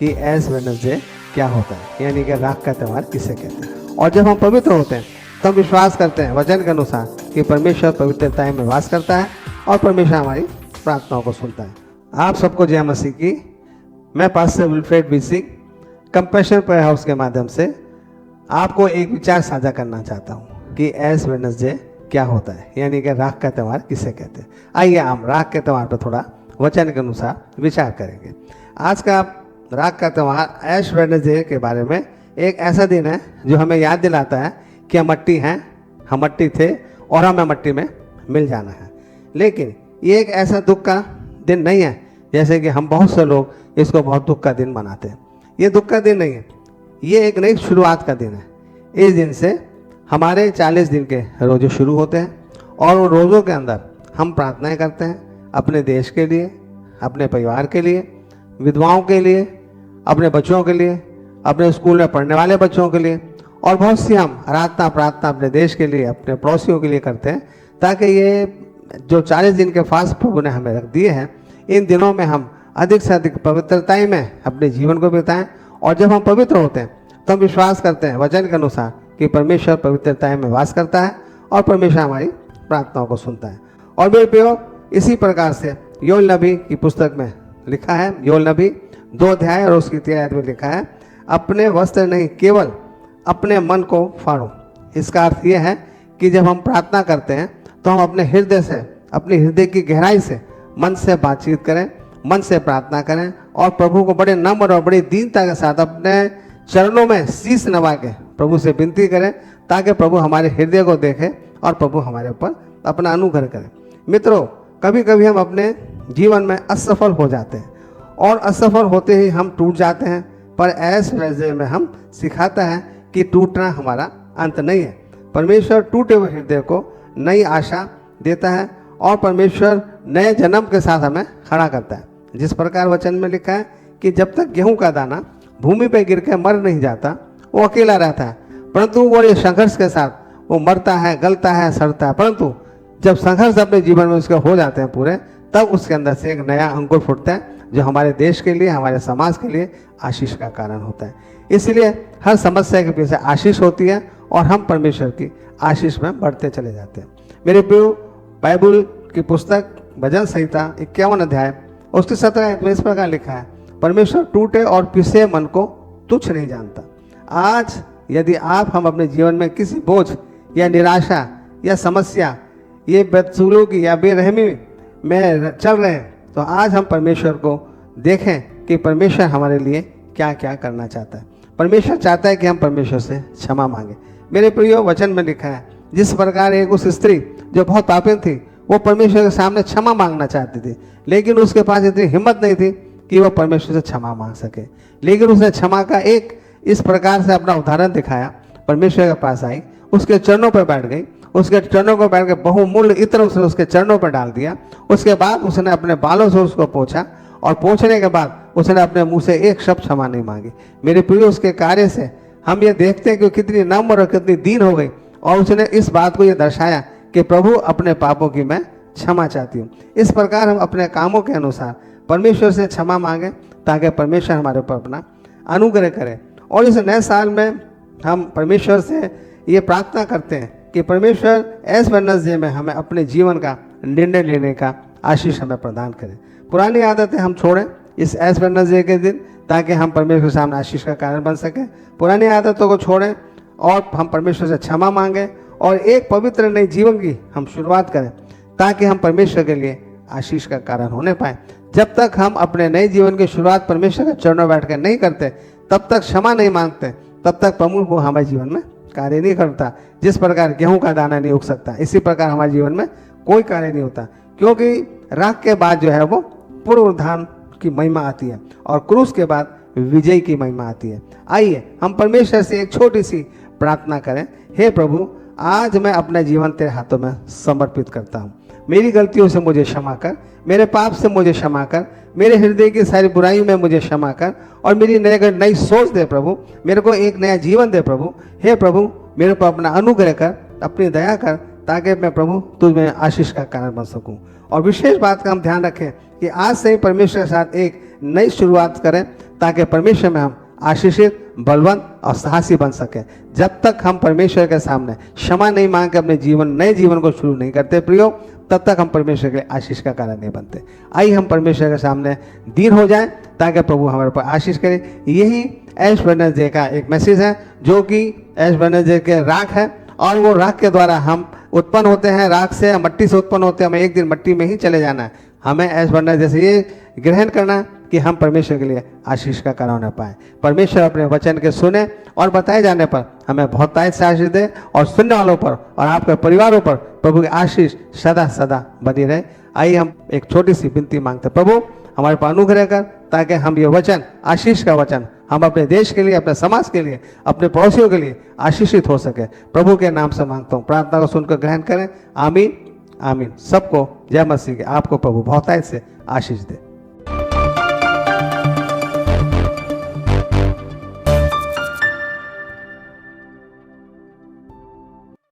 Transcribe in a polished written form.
कि एश वेडनेसडे क्या होता है, यानी कि राख का त्यौहार किसे कहते हैं। और जब हम पवित्र होते हैं तो हम विश्वास करते हैं वचन के अनुसार कि परमेश्वर पवित्रता में वास करता है और परमेश्वर हमारी प्रार्थनाओं को सुनता है। आप सबको जय मसीह की। मैं pastor Wilfred B Singh Compassion Prayer House के माध्यम से आपको एक विचार साझा करना चाहता हूँ कि एश वेडनेसडे क्या होता है, यानी कि राख का त्यौहार किसे कहते हैं। आइए हम राख के त्यौहार पर थोड़ा वचन के अनुसार विचार करेंगे। आज का राख का त्यौहार एश वेडनेसडे के बारे में एक ऐसा दिन है जो हमें याद दिलाता है कि हम मट्टी हैं, हम मट्टी थे और हमें मट्टी में मिल जाना है। लेकिन ये एक ऐसा दुख का दिन नहीं है जैसे कि हम बहुत से लोग इसको बहुत दुख का दिन मनाते हैं। ये दुख का दिन नहीं है, ये एक नई शुरुआत का दिन है। इस दिन से हमारे 40 दिन के रोजे शुरू होते हैं और उन रोज़ों के अंदर हम प्रार्थनाएं करते हैं अपने देश के लिए, अपने परिवार के लिए, विधवाओं के लिए, अपने बच्चों के लिए, अपने स्कूल में पढ़ने वाले बच्चों के लिए, और बहुत सी हम आराधना प्रार्थना अपने देश के लिए, अपने पड़ोसियों के लिए करते हैं, ताकि ये जो 40 दिन के फास्ट प्रभु ने हमें रख दिए हैं, इन दिनों में हम अधिक से अधिक पवित्रता में अपने जीवन को बिताएं। और जब हम पवित्र होते हैं तो हम विश्वास करते हैं वचन के अनुसार कि परमेश्वर पवित्रता में वास करता है और परमेश्वर हमारी प्रार्थनाओं को सुनता है। और मेरे प्रियो, इसी प्रकार से योएल नबी की पुस्तक में लिखा है, योएल नबी 2 अध्याय और उसकी 13 आयत में लिखा है, अपने वस्त्र नहीं केवल अपने मन को फाड़ो। इसका अर्थ यह है कि जब हम प्रार्थना करते हैं तो हम अपने हृदय से, अपने हृदय की गहराई से मन से बातचीत करें, मन से प्रार्थना करें और प्रभु को बड़े नम्र और बड़ी दीनता के साथ अपने चरणों में शीश नवा के प्रभु से विनती करें, ताकि प्रभु हमारे हृदय को देखे और प्रभु हमारे ऊपर अपना अनुग्रह करें। मित्रों, कभी कभी हम अपने जीवन में असफल हो जाते हैं और असफल होते ही हम टूट जाते हैं, पर एश वेडनेसडे में हम सिखाता है कि टूटना हमारा अंत नहीं है। परमेश्वर टूटे हुए हृदय को नई आशा देता है और परमेश्वर नए जन्म के साथ हमें खड़ा करता है। जिस प्रकार वचन में लिखा है कि जब तक गेहूं का दाना भूमि पर गिर के मर नहीं जाता वो अकेला रहता है, परंतु वो ये संघर्ष के साथ वो मरता है, गलता है, सड़ता है, परंतु जब संघर्ष अपने जीवन में उसके हो जाते हैं पूरे, तब उसके अंदर से एक नया अंकुर फूटता है जो हमारे देश के लिए, हमारे समाज के लिए आशीष का कारण होता है। इसलिए हर समस्या के पीछे आशीष होती है और हम परमेश्वर की आशीष में बढ़ते चले जाते हैं। मेरे प्रियो, बाइबल की पुस्तक भजन संहिता 51 अध्याय उसकी 17 आयत में इस प्रकार लिखा है, परमेश्वर टूटे और पिसे मन को तुच्छ नहीं जानता। आज यदि हम अपने जीवन में किसी बोझ या निराशा या समस्या, ये बदसलूकी या बेरहमी में चल रहे हैं, तो आज हम परमेश्वर को देखें कि परमेश्वर हमारे लिए क्या क्या करना चाहता है। परमेश्वर चाहता है कि हम परमेश्वर से क्षमा मांगे। मेरे प्रियो, वचन में लिखा है, जिस प्रकार एक उस स्त्री जो बहुत पापिन थी, वो परमेश्वर के सामने क्षमा मांगना चाहती थी, लेकिन उसके पास इतनी हिम्मत नहीं थी कि वो परमेश्वर से क्षमा मांग सके। लेकिन उसने क्षमा का एक इस प्रकार से अपना उदाहरण दिखाया। परमेश्वर के पास आई, उसके चरणों पर बैठ गई, उसके चरणों पर बैठ के बहुमूल्य इत्र उसने उसके चरणों पर डाल दिया। उसके बाद उसने अपने बालों से उसको पोंछा और पोंछने के बाद उसने अपने मुंह से एक शब्द क्षमा नहीं मांगी। मेरे प्रिय, उसके कार्य से हम ये देखते हैं कि कितनी नम्र और कितनी दीन हो गई और उसने इस बात को ये दर्शाया कि प्रभु अपने पापों की मैं क्षमा चाहती हूँ। इस प्रकार हम अपने कामों के अनुसार परमेश्वर से क्षमा मांगें, ताकि परमेश्वर हमारे ऊपर अपना अनुग्रह करे। और इस नए साल में हम परमेश्वर से ये प्रार्थना करते हैं कि परमेश्वर एश वेडनेसडे में हमें अपने जीवन का निर्णय लेने का आशीष हमें प्रदान करें। पुरानी आदतें हम छोड़ें इस एश वेडनेसडे के दिन, ताकि हम परमेश्वर के सामने आशीष का कारण बन सकें। पुरानी आदतों को छोड़ें और हम परमेश्वर से क्षमा मांगें और एक पवित्र नए जीवन की हम शुरुआत करें, ताकि हम परमेश्वर के लिए आशीष का कारण होने पाए। जब तक हम अपने नए जीवन की शुरुआत परमेश्वर के चरणों में बैठ कर नहीं करते, तब तक क्षमा नहीं मांगते, तब तक प्रभु को हमारे जीवन में कार्य नहीं करता। जिस प्रकार गेहूं का दाना नहीं उग सकता, इसी प्रकार हमारे जीवन में कोई कार्य नहीं होता, क्योंकि राख के बाद जो है वो पुनरुत्थान की महिमा आती है और क्रूस के बाद विजय की महिमा आती है। आइए हम परमेश्वर से एक छोटी सी प्रार्थना करें। हे प्रभु, आज मैं अपना जीवन तेरे हाथों में समर्पित करता हूँ। मेरी गलतियों से मुझे क्षमा कर, मेरे पाप से मुझे क्षमा कर, मेरे हृदय की सारी बुराई में मुझे क्षमा कर और मेरी नई सोच दे प्रभु, मेरे को एक नया जीवन दे प्रभु। हे प्रभु, मेरे को अपना अनुग्रह कर, अपनी दया कर, ताकि मैं प्रभु तुझ में आशीष का कारण बन सकूं। और विशेष बात का हम ध्यान रखें कि आज से ही परमेश्वर के साथ एक नई शुरुआत करें, ताकि परमेश्वर में हम आशीषित, बलवंत और साहसी बन सके। जब तक हम परमेश्वर के सामने क्षमा नहीं मांग के अपने नए जीवन को शुरू नहीं करते प्रियो, तब तक हम परमेश्वर के लिए आशीष का कारण नहीं बनते। आइए हम परमेश्वर के सामने दीन हो जाएं ताकि प्रभु हमारे पर आशीष करे। यही ऐश वेडनेसडे का एक मैसेज है, जो कि ऐश वेडनेसडे के राख है, और वो राख के द्वारा हम उत्पन्न होते हैं। राख से, मट्टी से उत्पन्न होते हैं, हमें एक दिन मट्टी में ही चले जाना है। हमें ऐश वेडनेसडे से ये ग्रहण करना है कि हम परमेश्वर के लिए आशीष का कारण हो पाए। परमेश्वर अपने वचन के सुने और बताए जाने पर हमें बहुतायत से आशीष दे, और सुनने वालों पर और आपके परिवारों पर प्रभु की आशीष सदा सदा बनी रहे। आइए हम एक छोटी सी विनती मांगते, प्रभु हमारे पर अनुग्रह कर, ताकि हम ये वचन, आशीष का वचन, हम अपने देश के लिए, अपने समाज के लिए, अपने पड़ोसियों के लिए आशीषित हो सके। प्रभु के नाम से मांगता हूँ, प्रार्थना को सुनकर ग्रहण करें। आमीन आमीन। सबको जय मसीह के। आपको प्रभु बहुतायत से आशीष दे।